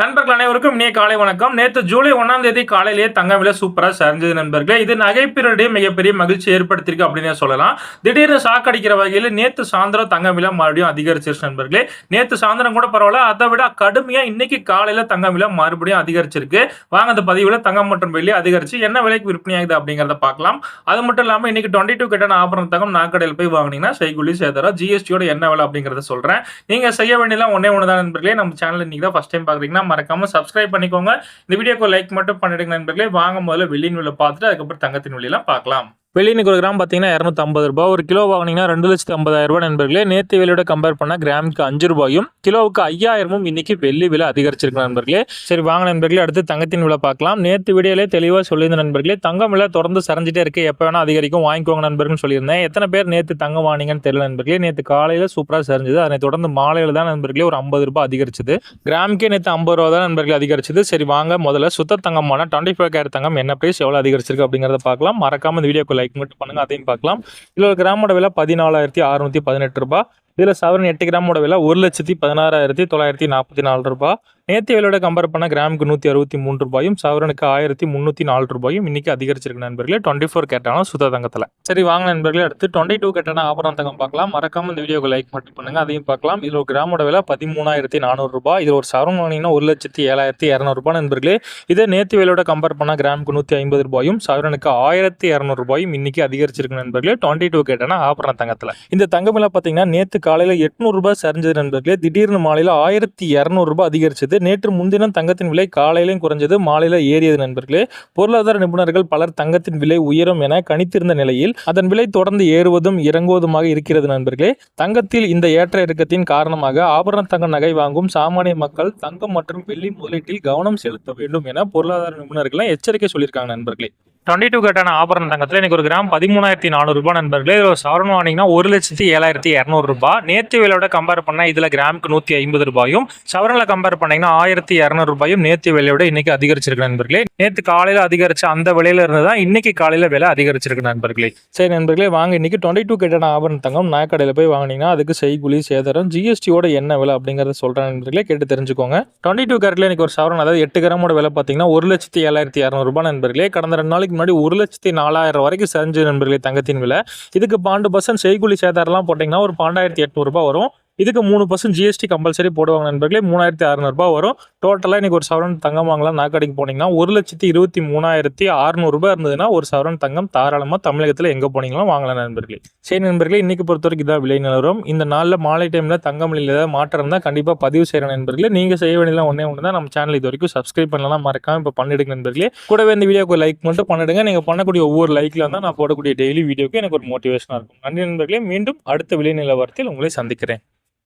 நண்பர்கள் அனைவருக்கும் இனிய காலை வணக்கம். நேத்து ஜூலை 1ஆம் தேதி காலையிலேயே தங்கம் விலை சூப்பரா சரிஞ்சது நண்பர்களே. இது நகைப்பிரிவிடையே மிகப்பெரிய மகிழ்ச்சி ஏற்படுத்தியிருக்கு அப்படின்னே சொல்லலாம். திடீர்னு ஷாக் அடிக்கிற வகையில நேத்து சாயந்தரம் தங்கம் விலை மறுபடியும் அதிகரிச்சிருச்சு நண்பர்களே. நேத்து சாயந்தரம் கூட பரவாயில்ல. அதை விட கடுமையா இன்னைக்கு காலையில தங்கம் விலை மறுபடியும் அதிகரிச்சிருக்கு. வாங்க அந்த பதிவுல தங்கம் மற்றும் வெள்ளி அதிகரிச்சு என்ன விலைக்கு விற்பனையாகுது அப்படிங்கறத பார்க்கலாம். அது மட்டும் இல்லாம இன்னைக்கு 22 கேட்டான ஆபரண தங்கம் நாக்கடையில் போய் வாங்கினீங்கன்னா செய்கூலி சேதாரம் ஜிஎஸ்டியோட என்ன விலை அப்படிங்கறத சொல்றேன். நீங்க செய்ய வேண்டியதெல்லாம் ஒன்னே ஒண்ணுதான் நண்பர்களே. நம்ம சேனல் இன்னைக்கு தான் ஃபர்ஸ்ட் டைம் பாக்குறீங்கன்னா மறக்காம சப்ஸ்கிரைப் பண்ணிக்கோங்க. இந்த வீடியோக்கு லைக் மட்டும் பண்ணிடுங்க நண்பர்களே. வாங்க முதல்ல வெள்ளியின் விலை பார்த்துட்டு அதுக்கப்புறம் தங்கத்தின் விலையெல்லாம் பார்க்கலாம். வெள்ளி இன்னைக்கு ஒரு கிராம் பார்த்தீங்கன்னா 250 ரூபாய். ஒரு கிலோ வாங்கினீங்கன்னா 2,50,000 ரூபாய் நண்பர்களே. நேற்று விலையோட கம்பேர் பண்ணால் கிராமுக்கு 5 ரூபாயும் கிலோவுக்கு 5000 இன்னைக்கு வெள்ளி விலை அதிகரிச்சிருக்கு நண்பர்களே. சரி வாங்க நண்பர்களே, அடுத்து தங்கத்தின் விலை பார்க்கலாம். நேற்று வீடியோலே தெளிவாக சொல்லியிருந்த நண்பர்களே, தங்கம் விலை தொடர்ந்து சரிஞ்சிட்டே இருக்கு, எப்போ வேணா அதிகரிக்கும், வாங்கிக்கோங்க நண்பர்கள்னு சொல்லியிருந்தேன். எத்தனை பேர் நேற்று தங்கம் வாங்கினீங்கன்னு தெரியல நண்பர்களே. நேற்று காலையில் சூப்பராக சரிஞ்சது. அதை தொடர்ந்து மாலையில் தான் நண்பர்களே ஒரு 50 ரூபாய் அதிகரிச்சது. கிராமுக்கே நேற்று 50 ரூபா தான் நண்பர்களே அதிகரிச்சது. சரி வாங்க முதல்ல சுத்த தங்கமான 25 கேரட் தங்கம் என்ன பிரைஸ் எவ்வளோ அதிகரிச்சிருக்கு அப்படிங்கிறத பார்க்கலாம். மறக்காம இந்த வீடியோக்கு லைக் மட்டும் பண்ணுங்க, அதையும் பார்க்கலாம். இதில் ஒரு கிராமோட விலை 14,618 ரூபாய். இதில் சவரன் 8 கிராமோட விலை 1,16,944 ரூபாய். நேற்று விலையோட கம்பேர் பண்ண கிராமுக்கு 163 ரூபாயும் சவரனுக்கு 1,304 ரூபாயும் இன்னைக்கு அதிகரிச்சிருக்கு நண்பர்களே 24 கேட்டான சுத்த தங்கத்தில். சரி வாங்க நண்பர்களே, அடுத்து 22 கேட்டான ஆபரண தங்கம் பார்க்கலாம். மறக்காம இந்த வீடியோக்கு லைக் மட்டும் பண்ணுங்க, அதையும் பார்க்கலாம். இதில் ஒரு கிராமோட விலை 13,400 ரூபாய். இதில் ஒரு சவரன் வாங்கினீங்கன்னா 1,07,200 ரூபாய் நண்பர்களே. இதே நேற்று விலையோட கம்பேர் பண்ண கிராமுக்கு 150 ரூபாயும் சவரனுக்கு 1,200 ரூபாயும் இன்னைக்கு அதிகரிச்சிருக்கு நண்பர்களே 22 கேட்டான ஆபரண தங்கத்தில். இந்த தங்கம் விலை பார்த்தீங்கன்னா நேற்று காலையில் 800 ரூபாய் சரிஞ்சது நண்பர்களே. திடீர்னு மாலையில் 1,200 ரூபாய் அதிகரிச்சது. நேற்று முன்தினம் தங்கத்தின் விலை காலையிலும் குறைஞ்சது, மாலையில ஏறியது நண்பர்களே. பொருளாதார நிபுணர்கள் பலர் தங்கத்தின் விலை உயரும் என கணித்திருந்த நிலையில் அதன் விலை தொடர்ந்து ஏறுவதும் இறங்குவதுமாக இருக்கிறது நண்பர்களே. தங்கத்தில் இந்த ஏற்ற இறக்கத்தின் காரணமாக ஆபரண தங்க நகை வாங்கும் சாமானிய மக்கள் தங்கம் மற்றும் வெள்ளி முதலீட்டில் கவனம் செலுத்த வேண்டும் என பொருளாதார நிபுணர்கள் எச்சரிக்கை சொல்லியிருக்காங்க நண்பர்களே. 22 கேட்டான ஆபரண தங்கத்தில் இன்னைக்கு ஒரு கிராம் 13,400 ரூபாய் நண்பர்களே. சவரன் வாங்கினீங்கன்னா 1,07,200 ரூபாய். நேற்று விலையோட கம்பேர் பண்ணால் இதில் கிராமுக்கு 150 ரூபாயும் சவரனில் கம்பேர் பண்ணீங்கன்னா 1,200 ரூபாயும் நேற்று விலையோட இன்னைக்கு அதிகரிச்சிருக்கு நண்பர்களே. நேற்று காலையில் அதிகரிச்ச அந்த விலையில இருந்து தான் இன்னைக்கு காலையில் விலை அதிகரிச்சிருக்கு நண்பர்களே. சரி நண்பர்களே, வாங்க இன்னைக்கு 22 கேட்டான ஆபரண தங்கம் நாய்க்கடையில் போய் வாங்கினீங்கன்னா அதுக்கு செய்கூலி சேதாரம் ஜிஎஸ்டியோட என்ன விலை அப்படிங்கிறத சொல்கிறேன் நண்பர்களே, கேட்டு தெரிஞ்சுக்கோங்க. 22 கேரட்ல இன்னைக்கு ஒரு சவரன், அதாவது 8 கிராமோட விலை பார்த்தீங்கன்னா 1,07,200 ரூபாய் நண்பர்களே. கடந்த 2 நாளைக்கு முன்னாடி 1,04,000 வரைக்கும் சரிஞ்சு நண்பர்களே தங்கத்தின் விலை. இதுக்கு 12% செய்கூலி சேதாரம்லாம் போட்டிங்கன்னா ஒரு 12,800 ரூபாய் வரும். இதுக்கு 3% ஜிஎஸ்டி கம்பல்சரி போடுவாங்க நண்பர்களே. 3,600 ரூபாய் வரும். டோட்டலாக இன்னைக்கு ஒரு சவரன் தங்கம் வாங்கலாம் நாக்கடைக்கு போனீங்கன்னா 1,23,600 ரூபாய் இருந்ததுன்னா ஒரு சவரன் தங்கம் தாராளமாக தமிழகத்தில் எங்கே போனீங்களும் வாங்கலாம் நண்பர்களே. சரி நண்பர்களே, இன்னைக்கு பொறுத்த வரைக்கும் இதான் விலை நிலவரம். இந்த நாளில் மாலை டைமில் தங்கம் விலையில் ஏதாவது மாற்றம் தான் கண்டிப்பாக பதிவு செய்கிற நண்பர்களே. நீங்கள் செய்ய வேண்டியலாம் ஒன்றே ஒன்று தான், நம்ம சேனல் இது வரைக்கும் சப்ஸ்கிரைப் பண்ணலாம், மறக்காம இப்போ பண்ணிடுங்க நண்பர்களே. கூடவே இந்த வீடியோக்கு லைக் மட்டும் பண்ணிடுங்க. நீங்கள் பண்ணக்கூடிய ஒவ்வொரு லைக்கில் தான் நான் போடக்கூடிய டெய்லி வீடியோக்கு எனக்கு ஒரு மோட்டிவேஷனாக இருக்கும். நன்றி நண்பர்களே, மீண்டும் அடுத்த விலை நிலவரத்தில் உங்களை சந்திக்கிறேன்.